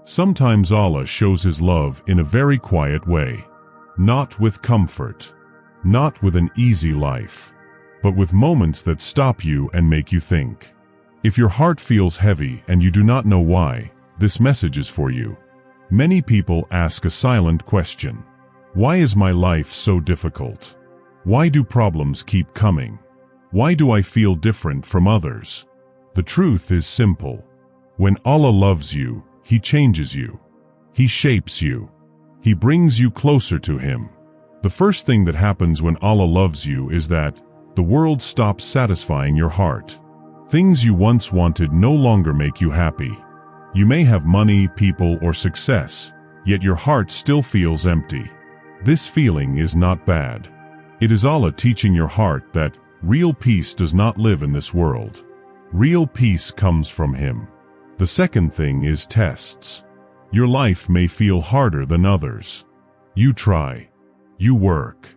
Sometimes Allah shows His love in a very quiet way. Not with comfort, not with an easy life, but with moments that stop you and make you think. If your heart feels heavy and you do not know why, this message is for you. Many people ask a silent question. Why is my life so difficult? Why do problems keep coming? Why do I feel different from others? The truth is simple. When Allah loves you, He changes you. He shapes you. He brings you closer to Him. The first thing that happens when Allah loves you is that the world stops satisfying your heart. Things you once wanted no longer make you happy. You may have money, people, or success, yet your heart still feels empty. This feeling is not bad. It is Allah teaching your heart that real peace does not live in this world. Real peace comes from Him. The second thing is tests. Your life may feel harder than others. You try. You work.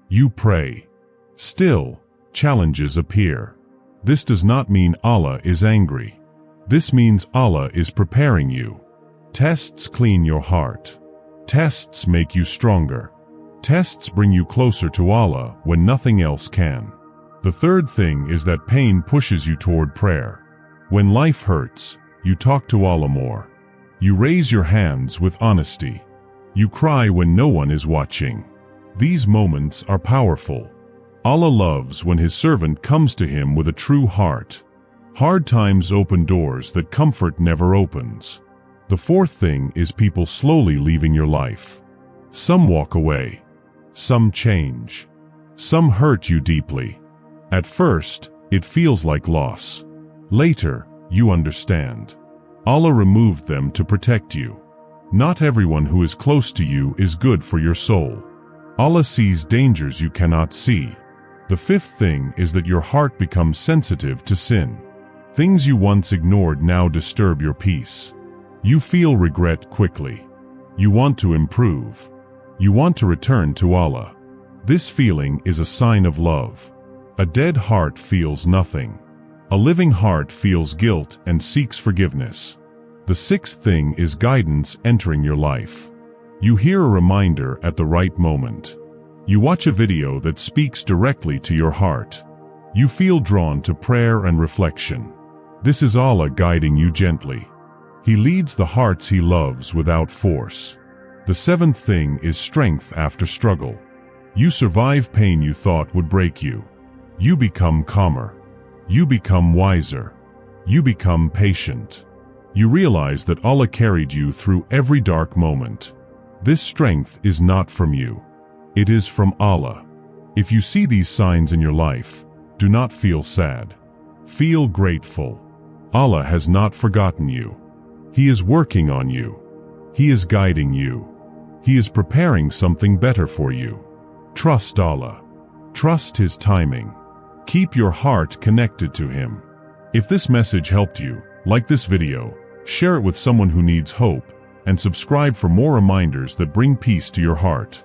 You pray. Still, challenges appear. This does not mean Allah is angry. This means Allah is preparing you. Tests clean your heart. Tests make you stronger. Tests bring you closer to Allah when nothing else can. The third thing is that pain pushes you toward prayer. When life hurts, you talk to Allah more. You raise your hands with honesty. You cry when no one is watching. These moments are powerful. Allah loves when His servant comes to Him with a true heart. Hard times open doors that comfort never opens. The fourth thing is people slowly leaving your life. Some walk away. Some change. Some hurt you deeply. At first, it feels like loss. Later, you understand. Allah removed them to protect you. Not everyone who is close to you is good for your soul. Allah sees dangers you cannot see. The fifth thing is that your heart becomes sensitive to sin. Things you once ignored now disturb your peace. You feel regret quickly. You want to improve. You want to return to Allah. This feeling is a sign of love. A dead heart feels nothing. A living heart feels guilt and seeks forgiveness. The sixth thing is guidance entering your life. You hear a reminder at the right moment. You watch a video that speaks directly to your heart. You feel drawn to prayer and reflection. This is Allah guiding you gently. He leads the hearts He loves without force. The seventh thing is strength after struggle. You survive pain you thought would break you. You become calmer. You become wiser. You become patient. You realize that Allah carried you through every dark moment. This strength is not from you. It is from Allah. If you see these signs in your life, do not feel sad. Feel grateful. Allah has not forgotten you. He is working on you. He is guiding you. He is preparing something better for you. Trust Allah. Trust His timing. Keep your heart connected to Him. If this message helped you, like this video, share it with someone who needs hope, and subscribe for more reminders that bring peace to your heart.